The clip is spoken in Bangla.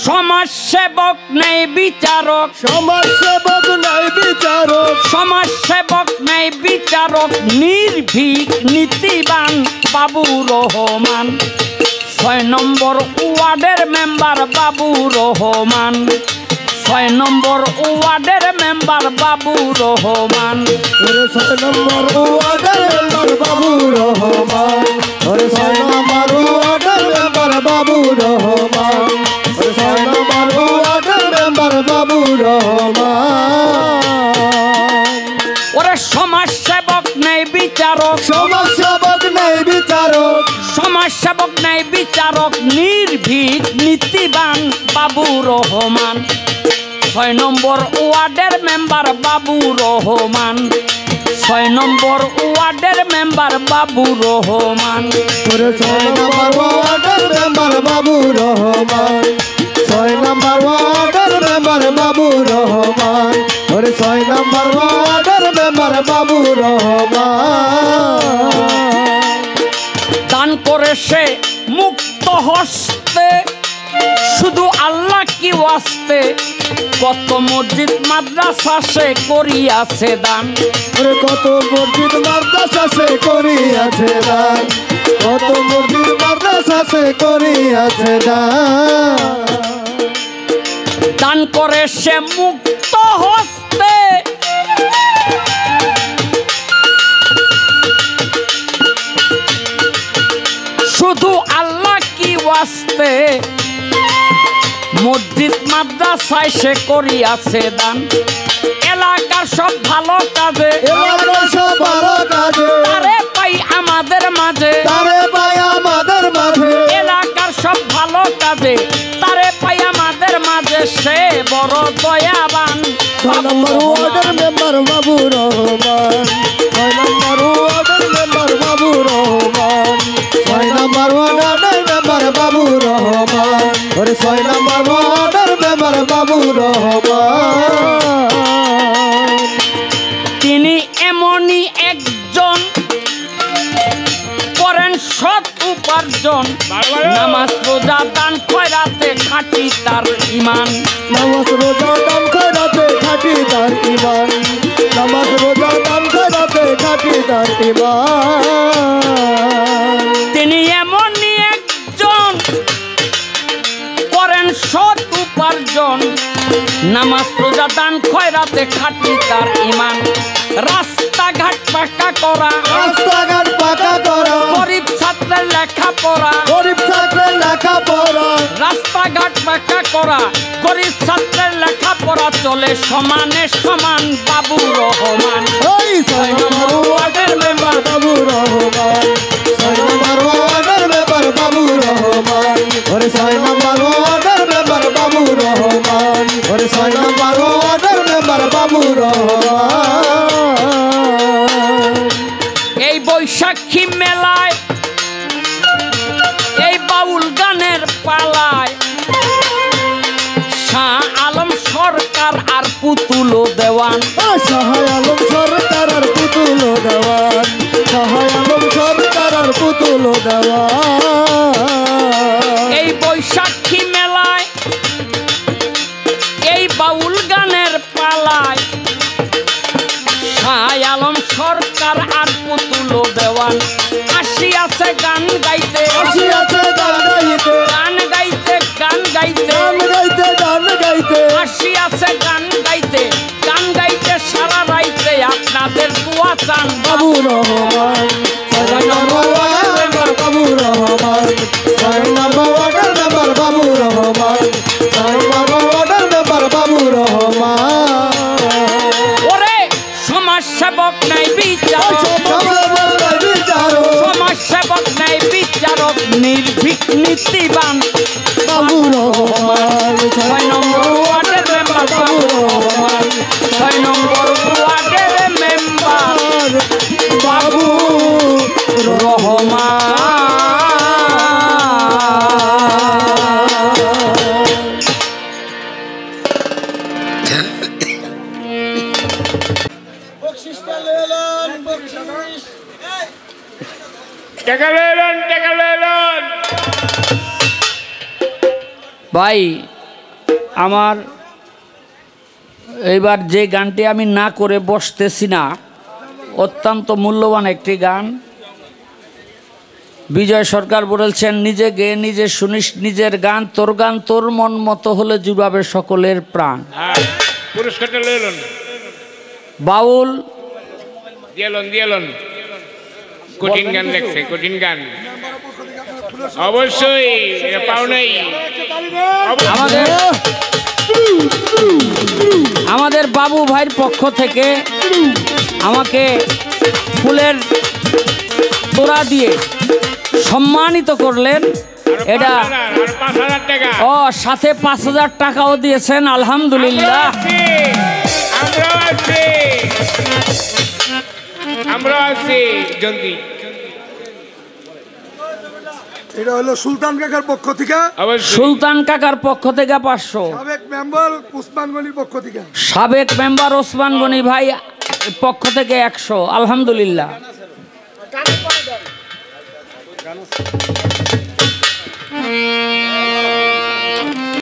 সমাজসেবক নাই বিচারক, সমাজসেবক নাই বিচারক, সমাজসেবক নাই বিচারক, নির্ভীক নীতিবান বাবু রহমান। 6 নম্বর ওয়ার্ডের মেম্বার বাবু রহমান, 6 নম্বর ওয়ার্ডের মেম্বার বাবু রহমান। 6 নম্বর ওয়ার্ডের মেম্বার বাবু রহমান, 6 নম্বর ওয়ার্ডের মেম্বার বাবু রহমান, 6 নম্বর ওয়ার্ডের মেম্বার বাবু রহমান। ওরে সমাজসেবক নেই বিচারক, সমাজসেবক নেই বিচারক, সমাজসেবক নেই বিচারক, নির্ভীক নীতিবান বাবু রহমান। 6 নম্বর ওয়ার্ডের মেম্বার বাবু রহমান, 6 নম্বর ওয়ার্ডের মেম্বার বাবু রহমান। 6 নম্বর ওয়ার্ডের মেম্বার বাবু রহমান, 6 নম্বর ওয়ার্ডের মেম্বার বাবু রহমান, 6 নম্বর ওয়ার্ডের মেম্বার বাবু রহমান। দান করে সে মুক্ত হস্তে, শুধু আল্লাহ কি ওয়াস্তে, কত মসজিদ মাদ্রাসা সে করিয়াছে দান। কত মসজিদ মাদ্রাসা সে করিয়াছে দান, কত মসজিদ মাদ্রাসা সে করিয়াছে দান। দান করে সে মুক্ত হস্তে, শুধু আল্লাহ কি ওয়াস্তে, মসজিদ মাদ্রাসায় সে করিয়াছে দান। এলাকার সব ভালো কাজে, এলাকার সব ভালো কাজে, তারে পাই আমাদের মাঝে, তারে পাই আমাদের মাঝে। এলাকার সব ভালো কাজে, তারে পাই আমাদের মাঝে, সে বড় দয়াবান 6 নম্বর ওয়ার্ডের মেম্বার বাবু রহমান, 6 নম্বর ওয়ার্ডের মেম্বার বাবু রহমান, 6 নম্বর ওয়ার্ডের মেম্বার বাবু রহমান, 6 নম্বর ওয়ার্ডের মেম্বার বাবু রহমান। তিনি এমনই একজন করেন সৎ উপার্জন, নামাজ রোজা দান খয়রাতে খাঁটি তার ঈমান। নামাজ রোজা দান খয়রাতে খাঁটি তার ঈমান, নামাজ রোজা দান খয়রাতে খাঁটি তার ঈমান। তিনি এমনই একজন করেন সৎ উপার্জন, নামাজ রোজা দান খয়রাতে খাঁটি তার ঈমান। রাস্তাঘাট পাকা করা, রাস্তাঘাট পাকা করা, গরিব ছাত্রের লেখাপড়া, গরিব ছাত্রের লেখাপড়া, রাস্তাঘাট পাকা করা, গরিব ছাত্রের লেখাপড়া, চলে সমানে সমান বাবু রহমান। 6 নম্বর ওয়ার্ডের মেম্বার বাবু রহমান, 6 নম্বর ওয়ার্ডের মেম্বার বাবু রহমান, 6 নম্বর ওয়ার্ডের মেম্বার বাবু রহমান, 6 নম্বর ওয়ার্ডের মেম্বার বাবু রহমান। এই বৈশাখী মেলায়, এই বাউল গানের পালায়, শাহ আলম সরকার আর পুতুল দেওয়ান, শাহ আলম সরকার আর পুতুল দেওয়ান, শাহ আলম সরকার আর পুতুল দেওয়ান। এই বৈশাখী মেলায়, এই বাউল গানের পালায়, শাহ আলম সরকার আর পুতুল দেওয়ান। আসিয়াছে গান গাইতে, আসিয়াছে গান গাইতে, গান গাইতে, গান গাইতে, গান গাইতে, গান গাইতে, আসিয়াছে গান গাইতে, গান গাইতে সারা রাইতে, আপনাদের দোয়া চান বাবু রহমান। 6 নম্বর ওয়ার্ডের মেম্বার বাবু রহমান, 6 নম্বর ওয়ার্ডের মেম্বার বাবু রহমান, 6 নম্বর ওয়ার্ডের মেম্বার বাবু রহমান। ওরে সমাজসেবক নাই বিচারক, সমাজসেবক নাই বিচারক, নির্ভীক নীতিবান বাবু রহমান। 6 নম্বর ওয়ার্ডের মেম্বার বাবু রহমান, 6 নম্বর ওয়ার্ডের মেম্বার বাবু রহমান। ভাই আমার এইবার যে গানটি আমি না করে বসতেছি না, অত্যন্ত মূল্যবান একটি গান। বিজয় সরকার বলেছেন, নিজে গেয়ে নিজে শুনিস নিজের গান, তোর গান তোর মন মতো হলে জুড়াবে সকলের প্রাণ। পুরস্কারটা লইলেন বাউল দিয়েলন কঠিন গান লেখছে, কঠিন গান অবশ্যই পাও নাই। আমাদের বাবু ভাইয়ের পক্ষ থেকে আমাকে ফুলের তোড়া দিয়ে সম্মানিত করলেন। এটা 5,000 টাকা। ও সাথে 5,000 টাকাও দিয়েছেন, আলহামদুলিল্লাহ। আমরা আছি জন্দি। এটা হলো সুলতান কাকার পক্ষ থেকে, সুলতান কাকার পক্ষ থেকে 500, সাবেক মেম্বার ওসমান গনির পক্ষ থেকে, সাবেক মেম্বার ওসমান গনি ভাই পক্ষ থেকে 100, আলহামদুলিল্লাহ।